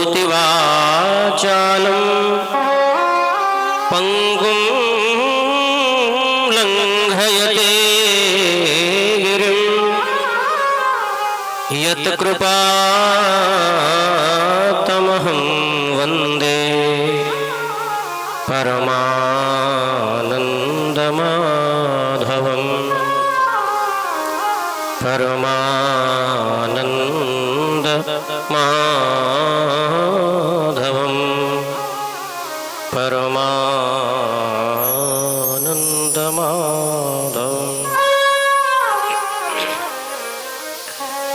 वाचालं पंगुं लंघयते गिरिं यत्कृपातमहं वन्दे परमानन्दमाधवम् परमानन्दमाधवम् परमानन्दमाधवम्।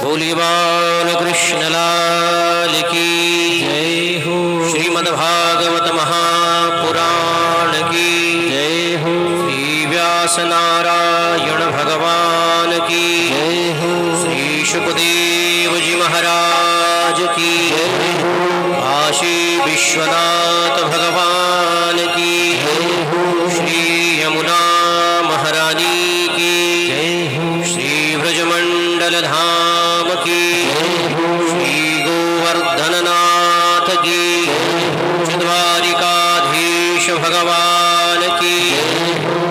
बोली बाल कृष्ण लाल की जय हो। श्रीमद्भागवत महापुराण की जय हो। श्री व्यास नारायण भगवान की जय हो। श्री शुकदेव जी महाराज की जय हो। काशी विश्वनाथ भगवान की जय हो। श्री यमुना महारानी की जय हो। श्री ब्रजमंडल धाम की जय हो। श्री गोवर्धननाथ की द्वारिकाधीश भगवान की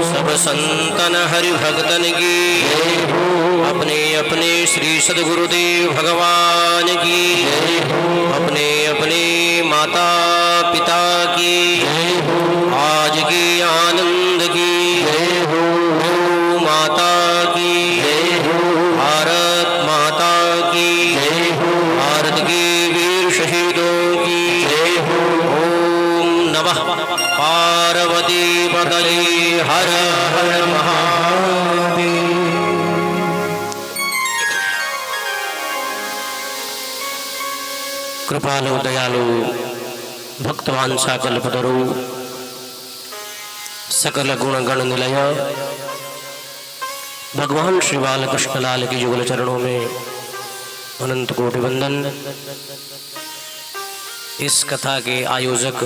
सब संतन हरि भक्तन की अपने अपने श्री सद्गुरुदेव भगवान की अपने अपने माता पिता की आज की आनंद की माता की भारत माता की भारत के वीर शहीदों की ओम नमः पार्वती पतये हर हर महादेव। कृपालु दयालु भक्तवान साकल्पतरु सकल गुण गण निलय भगवान श्री बालकृष्ण लाल की युगल चरणों में अनंत कोटि वंदन। इस कथा के आयोजक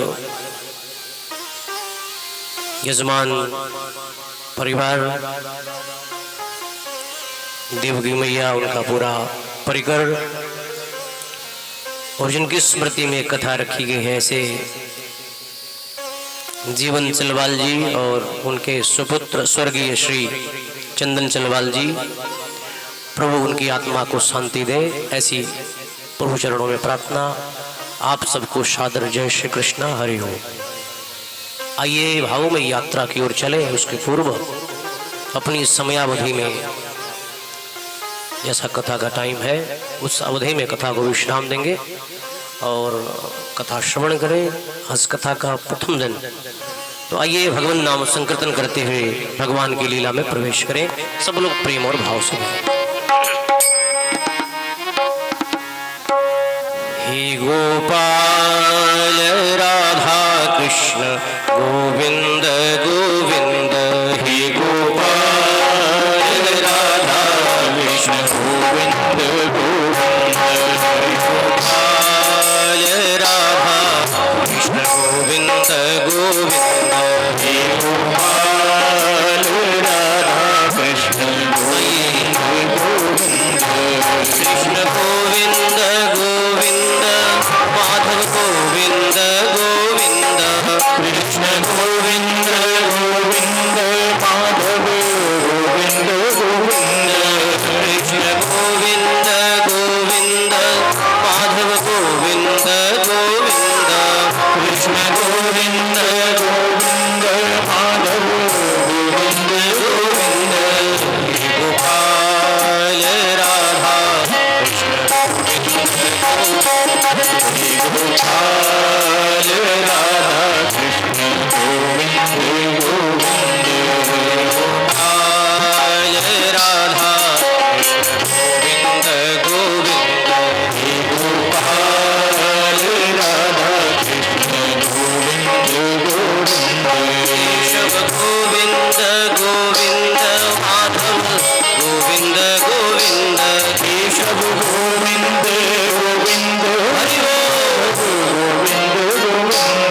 यजमान परिवार देवगी मैया उनका पूरा परिकर और जिनकी स्मृति में कथा रखी गई है ऐसे जीवन चलवाल जी और उनके सुपुत्र स्वर्गीय श्री चंदन चलवाल जी, प्रभु उनकी आत्मा को शांति दे ऐसी प्रभु चरणों में प्रार्थना। आप सबको सादर जय श्री कृष्ण हरि हो। आइए भावों में यात्रा की ओर चले। उसके पूर्व अपनी समयावधि में जैसा कथा का टाइम है उस अवधि में कथा को विश्राम देंगे और कथा श्रवण करें। आज कथा का प्रथम दिन, तो आइए भगवान नाम संकीर्तन करते हुए भगवान की लीला में प्रवेश करें। सब लोग प्रेम और भाव से हे गोपाल राधा कृष्ण गोविंद गोविंद। हे गोपाल राधा कृष्ण गोविंद गोविंद। गोपाल राधा कृष्ण गोविंद गोविंद। हे गोपाल राधा कृष्ण गोविंद गोविंद। कृष्ण गोविंद गोविंद माधव गोविंद गोविंद। कृष्ण गोविंद गोविंद माधव गोविंद गोविंद। कृष्ण गोविंद गोविंद माधव गोविंद गोविंद। कृष्ण गोविंद गोविंद माधव गोविंद गोविंद। गोपाल राधा कृष्ण गोपाल राधा कृष्ण गोविंद गोविंद। गोपाल राधा गोविंद गोविंद। गोपाल राधा कृष्ण गोविंद गोविंद। केशव गोविंद गोविंद माधव गोविंद गोविंद। केशव गोविंद गोविंद हरि गोविंद गोविंद।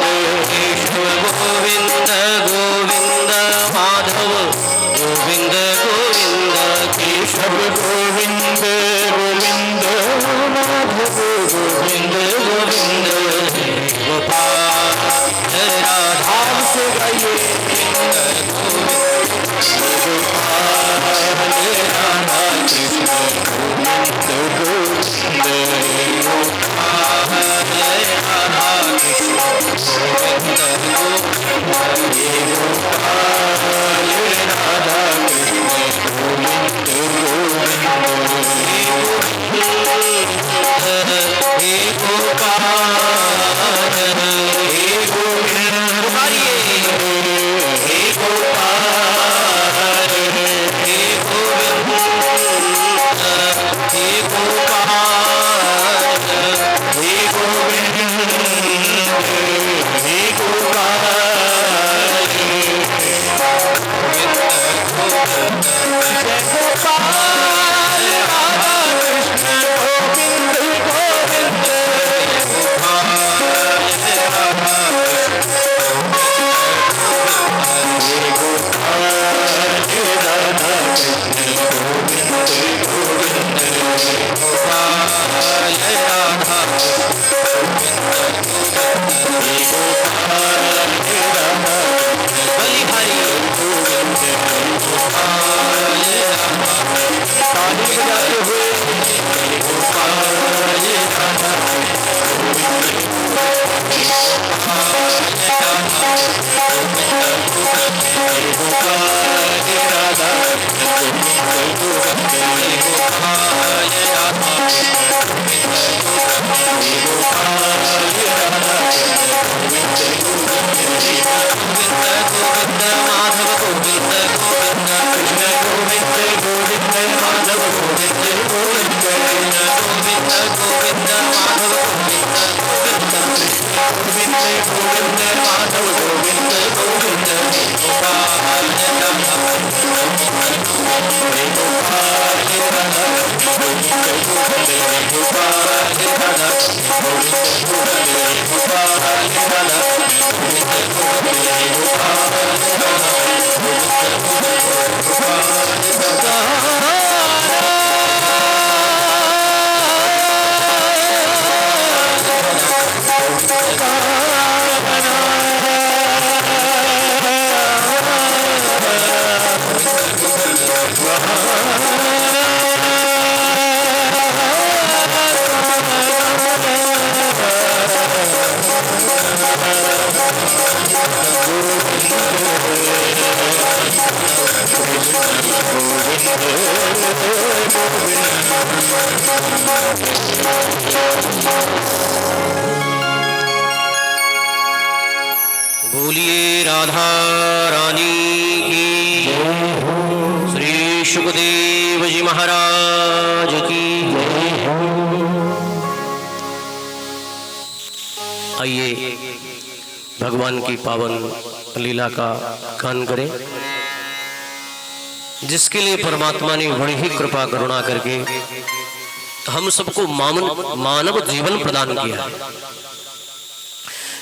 बोलिए राधा रानी की, श्री सुखदेव जी महाराज की। आइए भगवान की पावन लीला का गान करें, जिसके लिए परमात्मा ने बड़ी ही कृपा करुणा करके हम सबको मानव जीवन प्रदान किया है।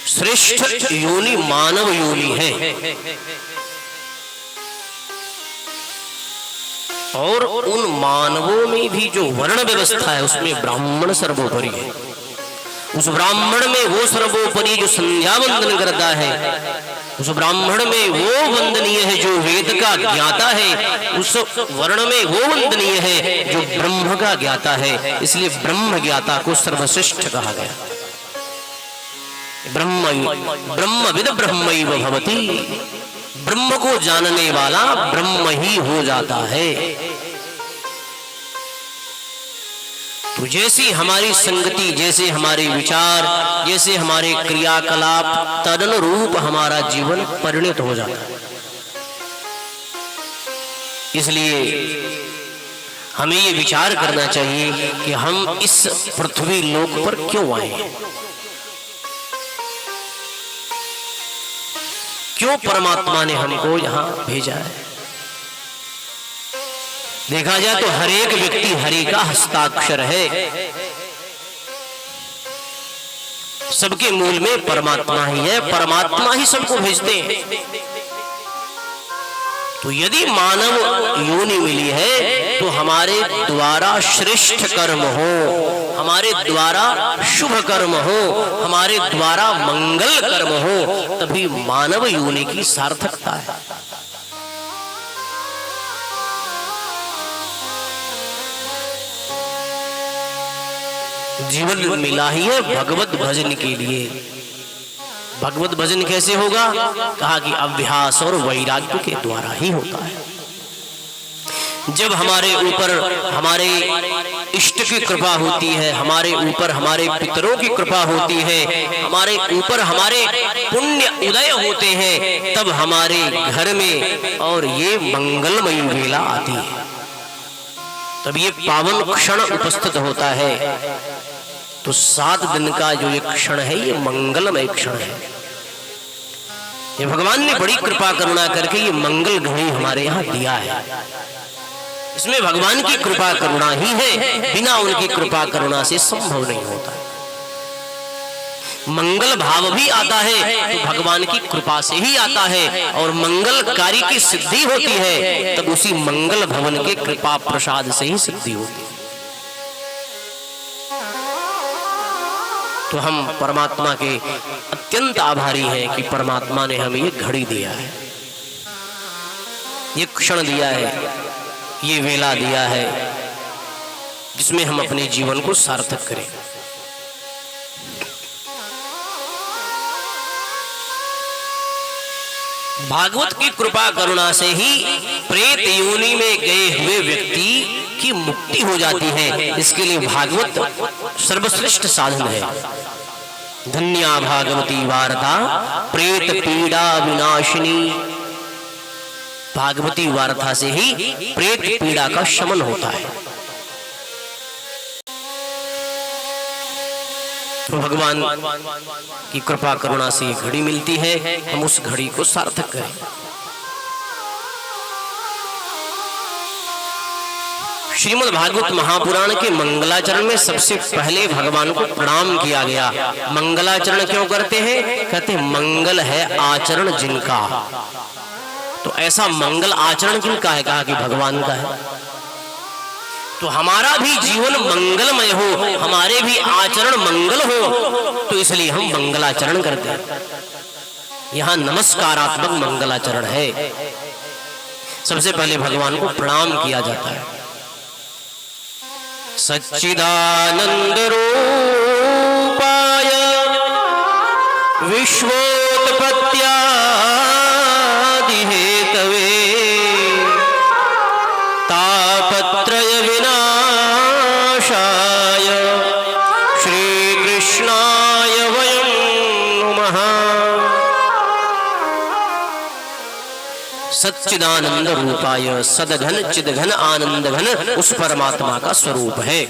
श्रेष्ठ योनि मानव योनि है, और उन मानवों में भी जो वर्ण व्यवस्था है उसमें ब्राह्मण सर्वोपरि है। उस ब्राह्मण में वो सर्वोपरि जो संध्या वंदन करता है, उस ब्राह्मण में वो वंदनीय है जो वेद का ज्ञाता है, उस वर्ण में वो वंदनीय है जो ब्रह्म का ज्ञाता है। इसलिए ब्रह्म ज्ञाता को सर्वश्रेष्ठ कहा गया। ब्रह्मविद ब्रह्मैव भवति, ब्रह्म को जानने वाला ब्रह्म ही हो जाता है। तो जैसी हमारी संगति, जैसे हमारे विचार, जैसे हमारे क्रियाकलाप, तदनुरूप हमारा जीवन परिणत हो जाता है। इसलिए हमें ये विचार करना चाहिए कि हम इस पृथ्वी लोक पर क्यों आए हैं, क्यों परमात्मा ने हमको यहां भेजा है। देखा जाए तो हर एक व्यक्ति हरि का हस्ताक्षर है। सबके मूल में परमात्मा ही है, परमात्मा ही सबको भेजते हैं। तो यदि मानव योनि मिली है तो हमारे द्वारा श्रेष्ठ कर्म हो, हमारे द्वारा शुभ कर्म हो, हमारे द्वारा मंगल कर्म हो, तभी मानव योनि की सार्थकता है। जीवन मिला ही है भगवत भजन के लिए। भगवत भजन कैसे होगा? कहा कि अभ्यास और वैराग्य के द्वारा ही होता है। जब हमारे ऊपर हमारे इष्ट की कृपा होती है, हमारे ऊपर हमारे पितरों की कृपा होती है, हमारे ऊपर हमारे पुण्य उदय होते हैं, तब हमारे घर में और ये मंगलमयी वेला आती है, तब ये पावन क्षण उपस्थित होता है। तो 7 दिन का जो ये क्षण है ये मंगलमय क्षण है। ये भगवान ने बड़ी कृपा करुणा करके ये मंगल घड़ी हमारे यहाँ दिया है। इसमें भगवान की कृपा करुणा ही है, बिना उनकी कृपा करुणा से संभव नहीं होता। मंगल भाव भी आता है तो भगवान की कृपा से ही आता है, और मंगल कार्य की सिद्धि होती है तब उसी मंगल भवन के कृपा प्रसाद से ही सिद्धि होती है। तो हम परमात्मा के अत्यंत आभारी हैं कि परमात्मा ने हमें ये घड़ी दिया है, ये क्षण दिया है, ये वेला दिया है, जिसमें हम अपने जीवन को सार्थक करें। भागवत की कृपा करुणा से ही प्रेत योनि में गए हुए व्यक्ति की मुक्ति हो जाती है। इसके लिए भागवत सर्वश्रेष्ठ साधन है। धन्या भागवती वार्ता प्रेत पीड़ा विनाशिनी। भागवती वार्ता से ही प्रेत पीड़ा का शमन होता है। तो भगवान की कृपा करुणा से ये घड़ी मिलती है, हम उस घड़ी को सार्थक करें। श्रीमद् भागवत महापुराण के मंगलाचरण में सबसे पहले भगवान को प्रणाम किया गया। मंगलाचरण क्यों करते हैं? कहते हैं मंगल है आचरण जिनका। तो ऐसा मंगल आचरण किनका है? कहा कि भगवान का है। तो हमारा भी जीवन मंगलमय हो, हमारे भी आचरण मंगल हो, तो इसलिए हम मंगलाचरण करते हैं। यहाँ नमस्कारात्मक मंगलाचरण है। सबसे पहले भगवान को प्रणाम किया जाता है। सच्चिदानंद रूपाय विश्वोत्पत्त्यादि हेतवे तापत्रय विनाशाय श्री कृष्णाय वयं नमः। सच्चिदानंद रूपाय, सदघन चिदघन आनंद घन उस परमात्मा का स्वरूप है।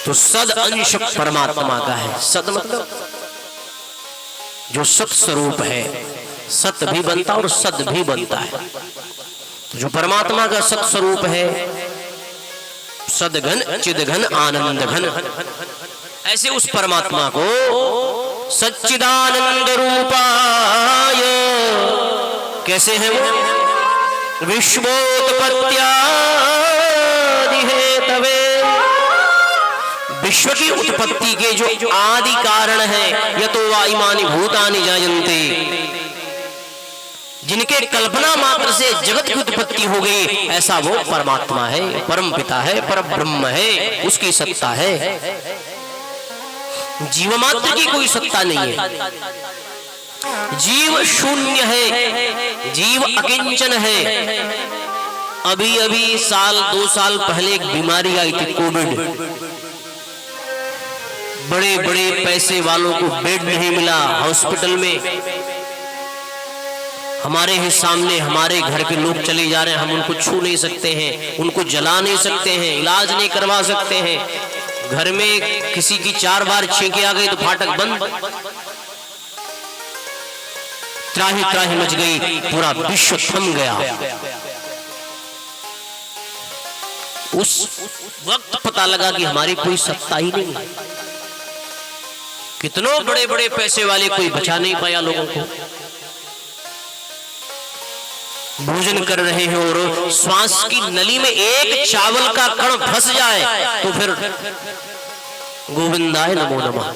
तो सद अंश परमात्मा का है। सद मतलब जो सत स्वरूप है, सत भी बनता और सद भी बनता है। तो जो परमात्मा का सत स्वरूप है, सदघन चिदघन आनंद घन, ऐसे उस परमात्मा को सच्चिदानंद रूपाय, कैसे है वो? विश्वोत्पत्त्यादि हेतवे, विश्व की उत्पत्ति के जो आदि कारण है, यतो वा इमानि भूतानि जायन्ते, जिनके कल्पना मात्र से जगत की उत्पत्ति हो गई, ऐसा वो परमात्मा है, परम पिता है, परब्रह्म है, उसकी सत्ता है। जीव मात्र की कोई सत्ता नहीं है। जीव शून्य है, जीव अकिंचन है। अभी अभी 1-2 साल पहले एक बीमारी आई थी, कोविड। बड़े बड़े पैसे वालों को बेड नहीं मिला हॉस्पिटल में। हमारे ही सामने हमारे घर के लोग चले जा रहे हैं, हम उनको छू नहीं सकते हैं, उनको जला नहीं सकते हैं, इलाज नहीं करवा सकते हैं। घर में किसी की 4 बार छींके आ गई तो फाटक बंद। त्राही त्राही मच गई, पूरा विश्व थम गया। उस वक्त पता लगा कि हमारी कोई सत्ता ही नहीं है। कितनों बड़े बड़े पैसे वाले, कोई बचा नहीं पाया लोगों को। भोजन कर रहे हैं और श्वास की नली में एक चावल का कण फंस जाए तो फिर गोविंदाय नमो नमः।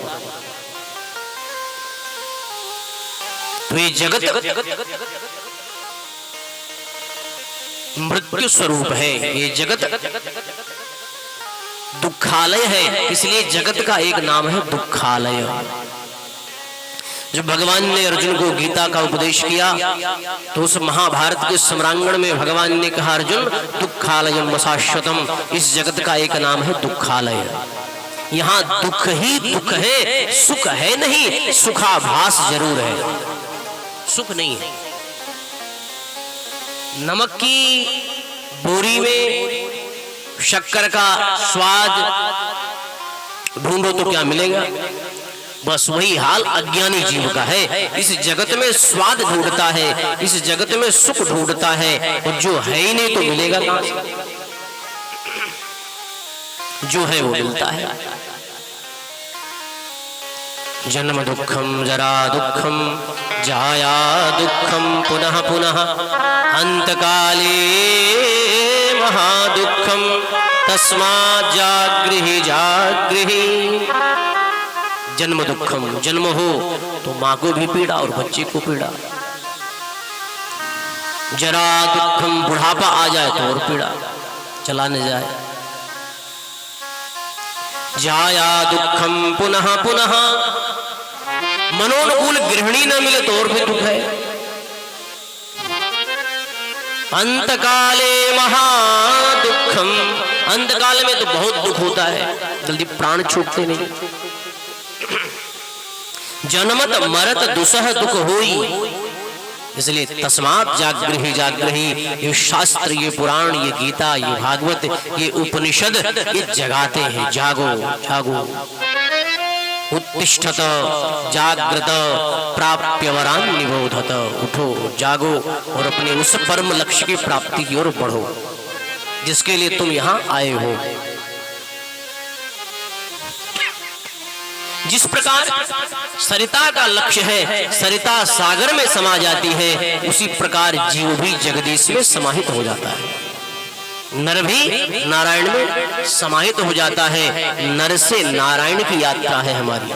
तो ये जगत मृत्यु स्वरूप है। ये जगत दुखालय है, इसलिए जगत का एक नाम है दुखालय। जब भगवान ने अर्जुन को गीता का उपदेश किया तो उस महाभारत के सम्रांगण में भगवान ने कहा, अर्जुन दुखालयम शाश्वतम, इस जगत का एक नाम है दुखालय। यहाँ दुख ही दुख है, सुख है नहीं, सुखाभास जरूर है, सुख नहीं है। नमक की बोरी में शक्कर का स्वाद ढूंढो तो क्या मिलेगा? बस वही हाल अज्ञानी जीव का है। इस जगत में स्वाद ढूंढता है, इस जगत में सुख ढूंढता है, और जो है ही नहीं तो मिलेगा कहां से? जो है वो मिलता है। जन्म दुखम जरा दुखम जाया दुखम पुनः पुनः अंतकाले महादुखम तस्मात् जागृहि जागृहि। जन्म दुखम, जन्म हो तो माँ को भी पीड़ा और बच्चे को पीड़ा। जरा दुखम, बुढ़ापा आ जाए तो और पीड़ा, चला न जाए। जाया दुखम पुनः पुनः, मनोनुकूल गृहिणी न मिले तो और भी दुख है। अंतकाले महादुखम, अंतकाल में तो बहुत दुख होता है, जल्दी प्राण छूटते नहीं। जन्मत मरत दुसह दुख होई, इसलिए तस्मात् जागृहि जागृहि। ये शास्त्र, ये पुराण, ये गीता, ये भागवत, ये उपनिषद, ये जगाते हैं, जागो जागो। उत्तिष्ठत जागृत प्राप्य वरान निबोधत, उठो जागो और अपने उस परम लक्ष्य की प्राप्ति की ओर बढ़ो जिसके लिए तुम यहाँ आए हो। जिस प्रकार सरिता का लक्ष्य है, सरिता सागर में समा जाती है, उसी प्रकार जीव भी जगदीश में समाहित हो जाता है। नर भी नारायण में समाहित हो जाता है। नर से नारायण की यात्रा है हमारी।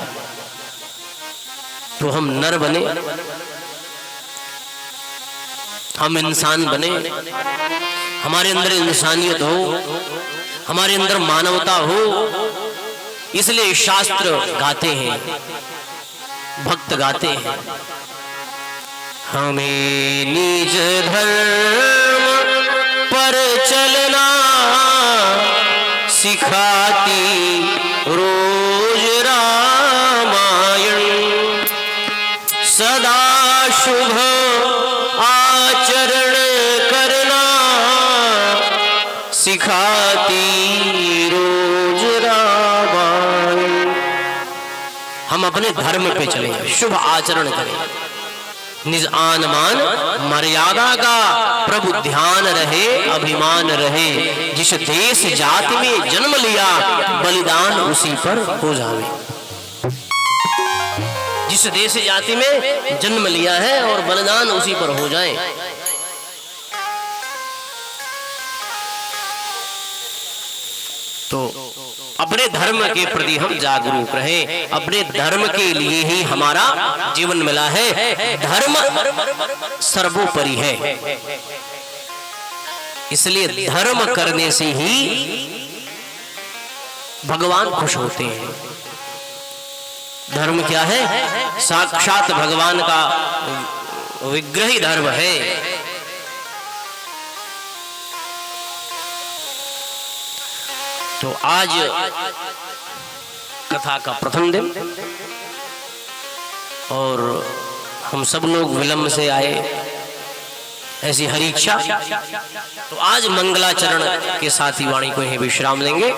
तो हम नर बने, हम इंसान बने, हमारे अंदर इंसानियत हो, हमारे अंदर मानवता हो, इसलिए शास्त्र गाते हैं, भक्त गाते हैं, हमें निज धर्म पर चलना सिखाती रोज रामायण, सदा शुभ आचरण करना सिखाती रोज रामायण। हम अपने धर्म पे चलें, शुभ आचरण करें, निज आन मान मर्यादा का प्रभु ध्यान रहे, अभिमान रहे। जिस देश जाति में जन्म लिया बलिदान उसी पर हो जावे। जिस देश जाति में जन्म लिया है और बलिदान उसी पर हो जाए। तो अपने धर्म के प्रति हम जागरूक रहें, अपने धर्म के लिए ही हमारा जीवन मिला है। धर्म सर्वोपरि है, इसलिए धर्म करने से ही भगवान खुश होते हैं। धर्म क्या है? साक्षात भगवान का विग्रह ही धर्म है। तो आज कथा का प्रथम दिन और हम सब लोग विलंब से आए, ऐसी हरी इच्छा। तो आज मंगलाचरण के साथ ही वाणी को यहीं विश्राम देंगे।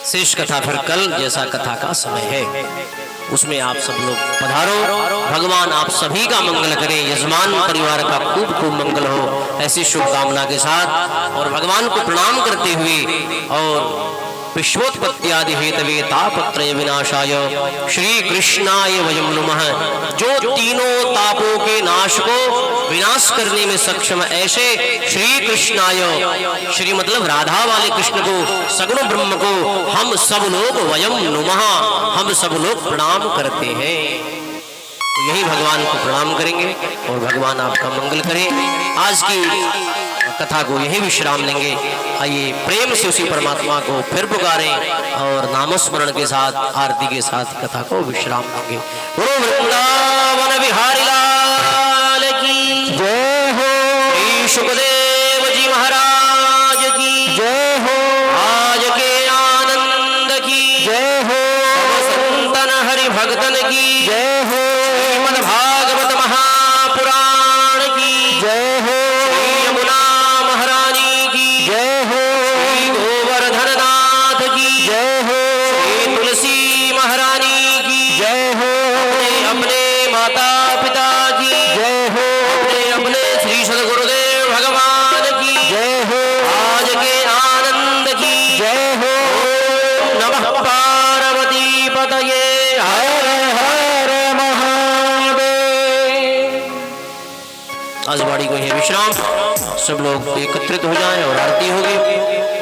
शेष कथा फिर कल, जैसा कथा का समय है उसमें आप सब लोग पधारो। भगवान आप सभी का मंगल करें, यजमान परिवार का खूब खूब मंगल हो, ऐसी शुभकामना के साथ और भगवान को प्रणाम करते हुए और विश्वोत्पत्ति आदि हेतवे तापत्रय विनाशाय श्री कृष्णाय वयं नमः। जो तीनों तापों के नाश को विनाश करने में सक्षम ऐसे श्री कृष्णाय, श्री मतलब राधा वाले कृष्ण को, सगुण ब्रह्म को हम सब लोग वयं नमः, हम सब लोग प्रणाम करते हैं। तो यही भगवान को प्रणाम करेंगे और भगवान आपका मंगल करें। आज की कथा को यही विश्राम लेंगे। आइए प्रेम से उसी परमात्मा को फिर पुकारें और नामस्मरण के साथ आरती के साथ कथा को विश्राम देंगे। गुरु वृंदावन बिहारी लाल की जय हो। श्री सुखदेव जी महाराज की जय हो। आज के आनंद की जय हो। संतन हरि भक्तन की जय हो। श्रीमद् भागवत महापुराण की जय हो। यमुना महारानी की जय हो। श्री गोवर्धन नाथ की जय हो। श्री तुलसी महारानी की जय हो। अपने माता पिता की जय हो। अपने श्री सद्गुरुदेव भगवान की जय हो। आज के आनंद की जय हो। नमः पार्वती पतये हर हर महादेव। आज वाणी को यह विश्राम, सब लोग एकत्रित हो जाएं और आरती होगी।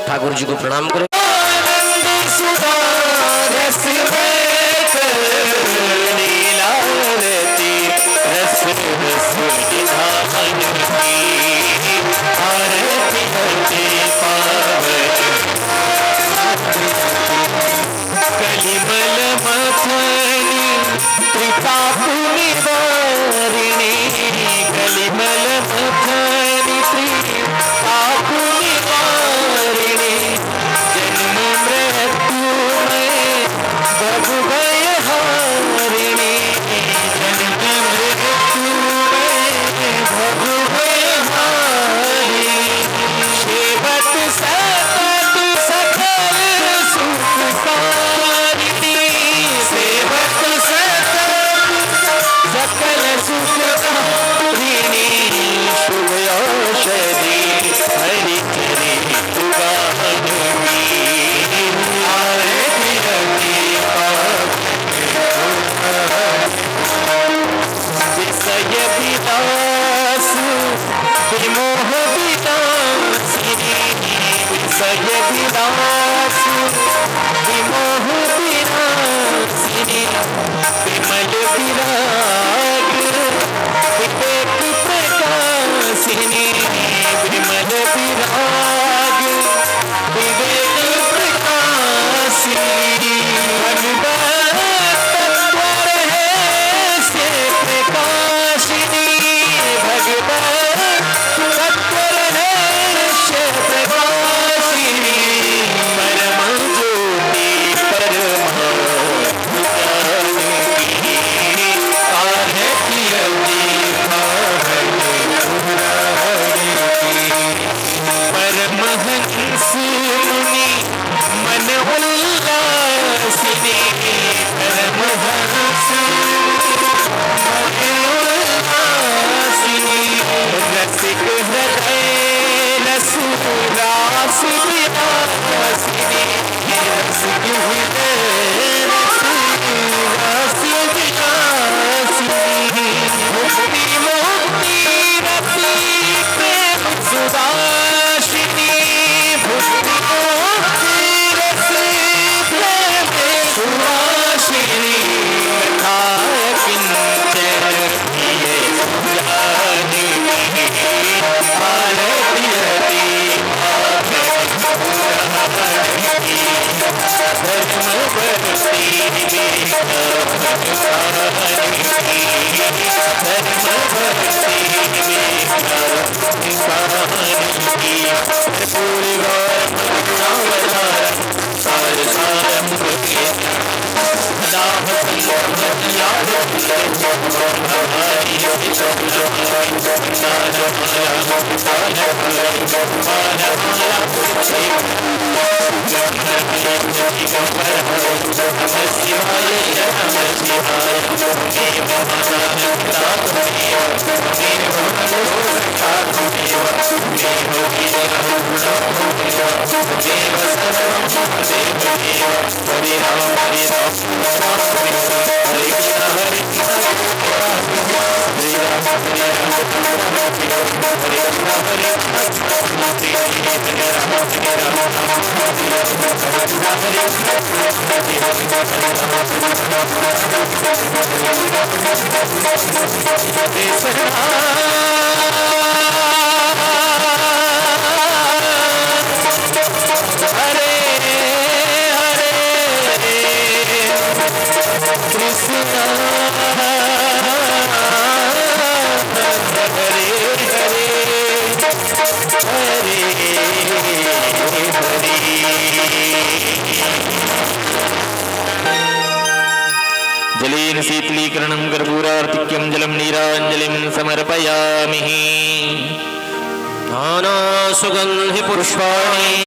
ठाकुर जी को प्रणाम करें। Krishna जलेन शीतलीकरणं कर्पूरार्तिक्यं जलं नीराञ्जलिं समर्पयामि। नाना सुगन्धि पुष्पाणि